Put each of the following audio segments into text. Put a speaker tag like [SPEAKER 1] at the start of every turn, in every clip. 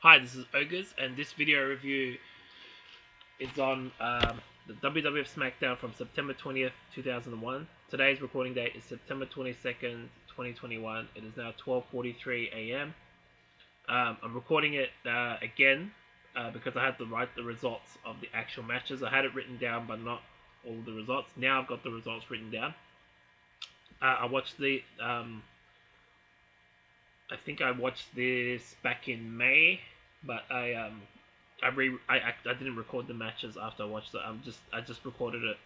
[SPEAKER 1] Hi, this is Ogres, and this video review is on the WWF SmackDown from September 20th, 2001. Today's recording date is September 22nd, 2021. It is now 12:43 a.m. I'm recording it again because I had to write the results of the actual matches. I had it written down, but not all the results. Now I've got the results written down. I watched I think I watched this back in May, but I didn't record the matches after I watched it. I just recorded it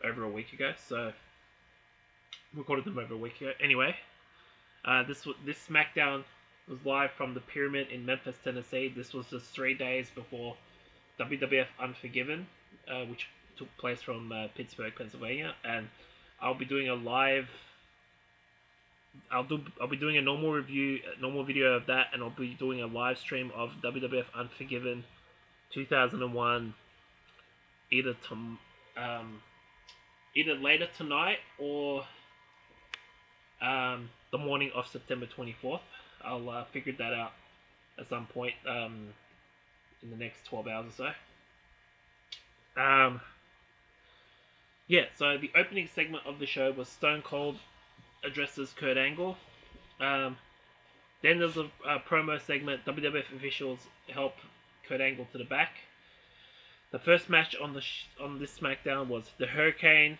[SPEAKER 1] over a week ago. So recorded them over a week ago. Anyway, this SmackDown was live from the Pyramid in Memphis, Tennessee. This was just 3 days before WWF Unforgiven, which took place from Pittsburgh, Pennsylvania, and I'll be doing a live. I'll be doing a normal review, normal video of that, and I'll be doing a live stream of WWF Unforgiven 2001 either either later tonight or the morning of September 24th. I'll figure that out at some point in the next 12 hours or so. Yeah, so the opening segment of the show was Stone Cold addresses Kurt Angle. Then there's a promo segment. WWF officials help Kurt Angle to the back. The first match on this SmackDown was the Hurricane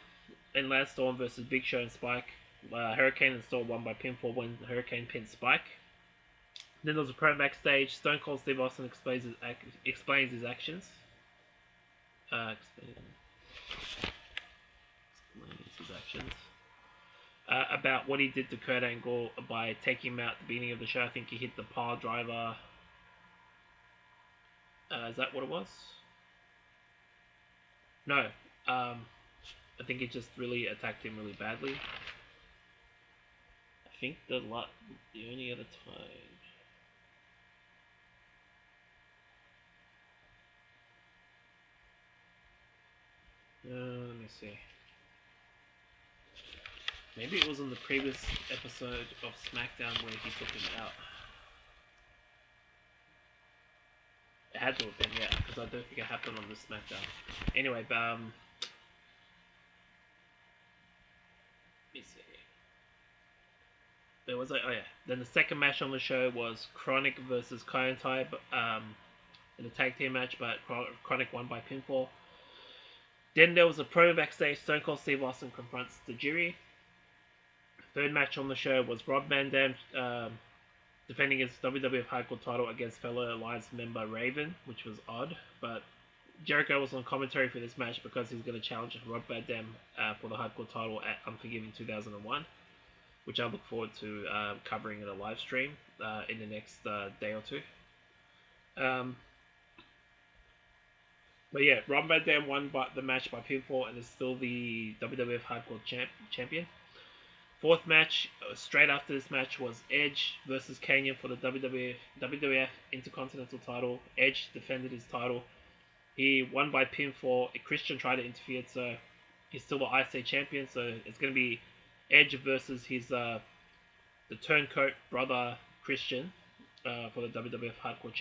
[SPEAKER 1] and Lance Storm versus Big Show and Spike. Hurricane and Storm won by pinfall when Hurricane pinned Spike. Then there was a promo backstage. Stone Cold Steve Austin explains his actions. About what he did to Kurt Angle by taking him out at the beginning of the show. I think he hit the pile driver. Is that what it was? No. I think he just really attacked him really badly. I think the only other time. Let me see. Maybe it was on the previous episode of SmackDown where he took him out. It had to have been, yeah, because I don't think it happened on this SmackDown. Anyway, let me see. There was Then the second match on the show was Chronic versus Kaientai, in a tag team match, but Chronic won by pinfall. Then there was a promo backstage. Stone Cold Steve Austin confronts Tajiri. Third match on the show was Rob Van Dam defending his WWF Hardcore title against fellow Alliance member Raven, which was odd, but Jericho was on commentary for this match because he's going to challenge Rob Van Dam for the Hardcore title at Unforgiven 2001, which I look forward to covering in a live stream in the next day or two. But yeah, Rob Van Dam won the match by pinfall and is still the WWF Hardcore champion. Fourth match, straight after this match, was Edge versus Kanyon for the WWF Intercontinental title. Edge defended his title. He won by pinfall. Christian tried to interfere, so he's still the IC champion. So it's going to be Edge versus his the turncoat brother Christian for the WWF Hardcore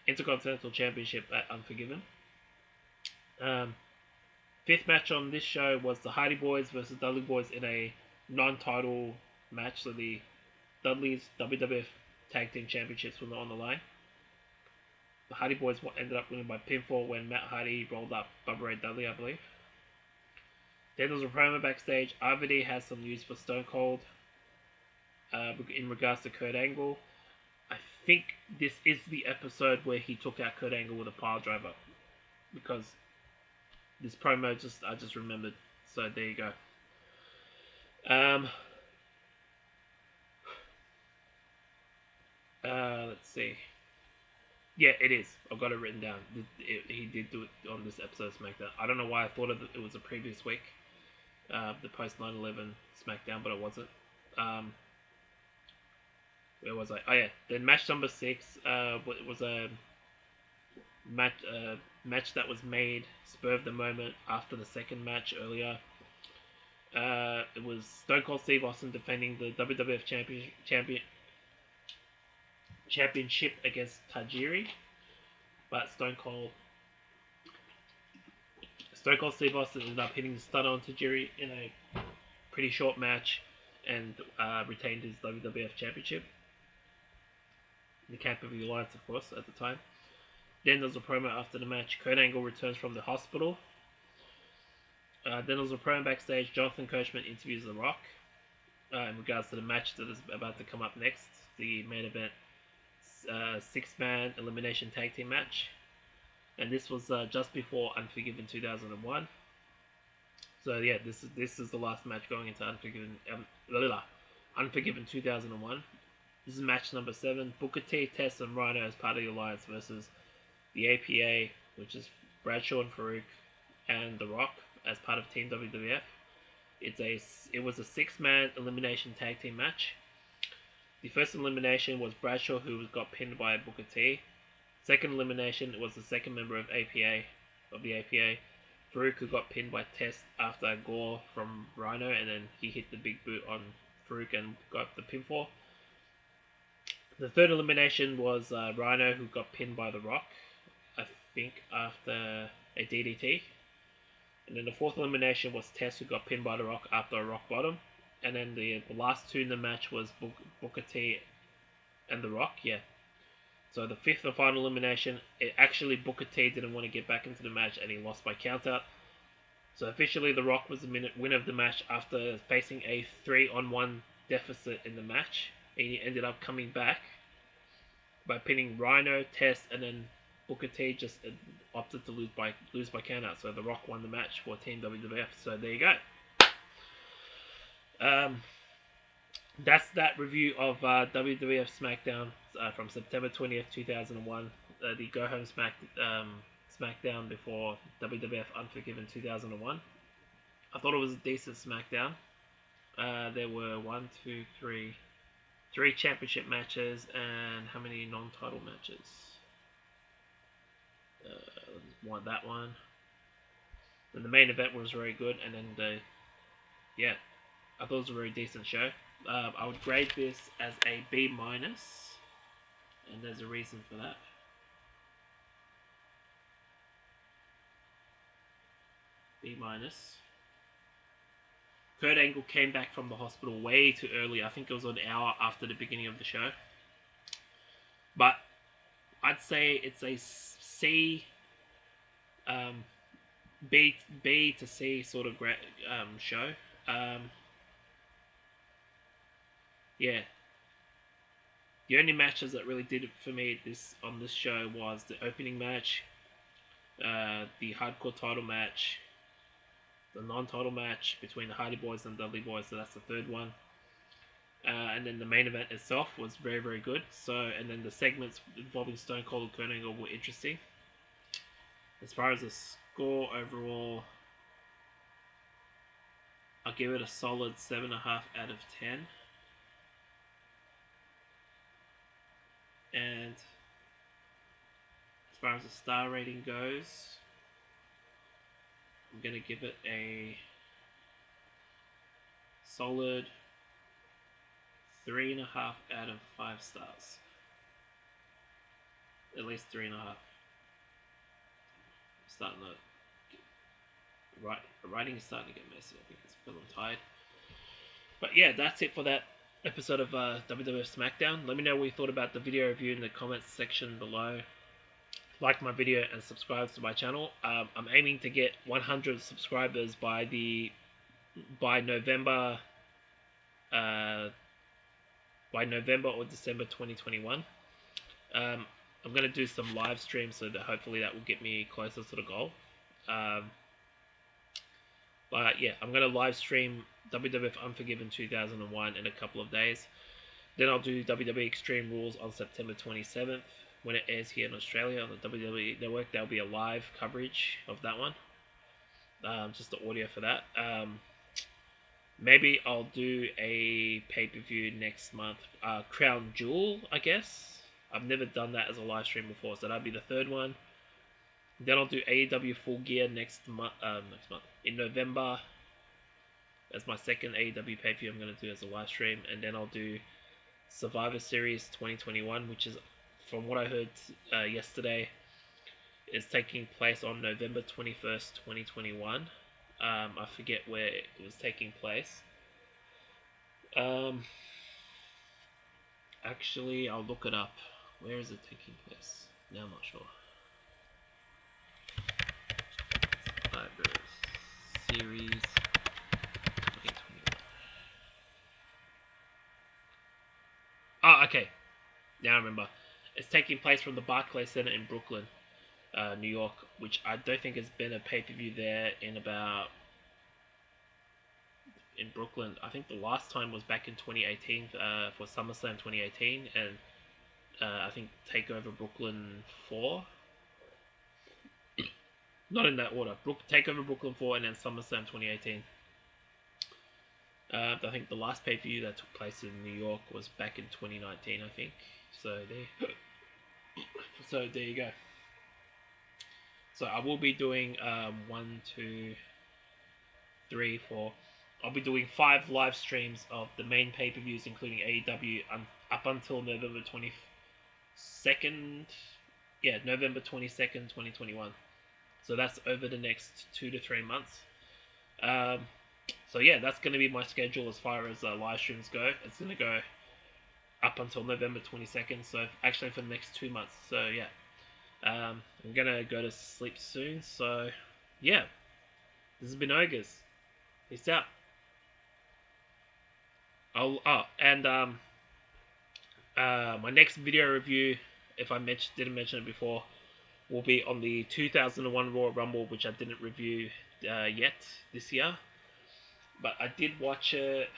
[SPEAKER 1] Intercontinental Championship at Unforgiven. Fifth match on this show was the Hardy Boys versus Dudley Boys in a non-title match. So the Dudley's WWF Tag Team Championships were not on the line. The Hardy Boys ended up winning by pinfall when Matt Hardy rolled up Bubba Ray Dudley, I believe. Then there was a promo backstage. RVD has some news for Stone Cold in regards to Kurt Angle. I think this is the episode where he took out Kurt Angle with a pile driver, because this promo I just remembered. So there you go. Let's see. Yeah, it is. I've got it written down. He did do it on this episode of SmackDown. I don't know why I thought it was a previous week, the post 9/11 SmackDown, but it wasn't. Where was I? Oh yeah, then match number 6 was a match that was made spur of the moment after the second match earlier. It was Stone Cold Steve Austin defending the WWF champion Championship against Tajiri, but Stone Cold Steve Austin ended up hitting the stunner on Tajiri in a pretty short match and retained his WWF Championship. The camp of the Alliance, of course, at the time. Then there was a promo after the match. Kurt Angle returns from the hospital. Then there was a promo backstage. Jonathan Coachman interviews The Rock in regards to the match that is about to come up next. The main event 6-man elimination tag team match. And this was just before Unforgiven 2001. So yeah, this is the last match going into Unforgiven 2001. This is match number 7. Booker T, Test, and Rhino as part of the Alliance versus the APA, which is Bradshaw and Farouk, and The Rock as part of Team WWF. It was a 6-man elimination tag team match. The first elimination was Bradshaw, who got pinned by Booker T. Second elimination was the second member of the APA, Farouk, who got pinned by Test after a gore from Rhino, and then he hit the big boot on Farouk and got the pinfall. The third elimination was Rhino, who got pinned by The Rock, I think after a DDT. And then the fourth elimination was Test, who got pinned by The Rock after a rock bottom. And then the last two in the match was Booker T and The Rock, yeah. So the fifth and final elimination, actually Booker T didn't want to get back into the match and he lost by countout. So officially The Rock was the winner of the match after facing a 3-on-1 deficit in the match. And he ended up coming back by pinning Rhino, Test, and then Booker T just opted to lose by countout. So The Rock won the match for Team WWF. So there you go. That's that review of WWF SmackDown from September 20th, 2001. The Go Home SmackDown before WWF Unforgiven 2001. I thought it was a decent SmackDown. There were 3 championship matches and how many non-title matches? That one. And the main event was very good, and then I thought it was a very decent show. I would grade this as a B-, and there's a reason for that. B-. Kurt Angle came back from the hospital way too early. I think it was an hour after the beginning of the show. But I'd say it's a C, B to C sort of show. Yeah. The only matches that really did it for me on this show was the opening match, the hardcore title match, the non-title match between the Hardy Boys and Dudley Boys, so that's the third one. And then the main event itself was very, very good. And then the segments involving Stone Cold and Kurt Angle were interesting. As far as the score overall, I'll give it a solid 7.5 out of 10. And as far as the star rating goes, I'm going to give it a solid 3.5 out of 5 stars. At least 3.5. Starting to the writing is starting to get messy. I think it's because I'm tired. But yeah, that's it for that episode of WWF SmackDown. Let me know what you thought about the video review in the comments section below. Like my video and subscribe to my channel. I'm aiming to get 100 subscribers by November or December 2021. I'm going to do some live streams so that hopefully that will get me closer to the goal. But yeah, I'm going to live stream WWF Unforgiven 2001 in a couple of days. Then I'll do WWE Extreme Rules on September 27th when it airs here in Australia on the WWE Network. There'll be a live coverage of that one. Just the audio for that. Maybe I'll do a pay-per-view next month. Crown Jewel, I guess. I've never done that as a live stream before, so that'll be the third one. Then I'll do AEW Full Gear next month in November. That's my second AEW pay-per-view I'm going to do as a live stream. And then I'll do Survivor Series 2021, which is, from what I heard yesterday, is taking place on November 21st, 2021. I forget where it was taking place. Actually, I'll look it up. Where is it taking place? Now I'm not sure. Survivor Series 2021. Oh, okay. Now I remember. It's taking place from the Barclays Center in Brooklyn, New York, which I don't think has been a pay-per-view there in Brooklyn. I think the last time was back in 2018 for SummerSlam 2018, and I think Takeover Brooklyn 4. Not in that order. Takeover Brooklyn 4 and then SummerSlam 2018. I think the last pay-per-view that took place in New York was back in 2019, I think. So there you go. So I will be doing 1, 2, 3, 4. I'll be doing 5 live streams of the main pay-per-views, including AEW, up until November 22nd. Yeah, November 22nd, 2021. So that's over the next 2 to 3 months. So yeah, that's going to be my schedule as far as live streams go. It's going to go up until November 22nd. So actually for the next 2 months. So yeah, I'm going to go to sleep soon. So yeah, this has been Ogres. Peace out. My next video review, if I didn't mention it before, will be on the 2001 Royal Rumble, which I didn't review yet this year. But I did watch it.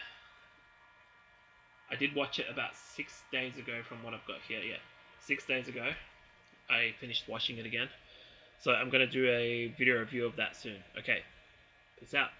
[SPEAKER 1] About 6 days ago from what I've got here. Yeah, 6 days ago. I finished watching it again. So I'm going to do a video review of that soon. Okay, peace out.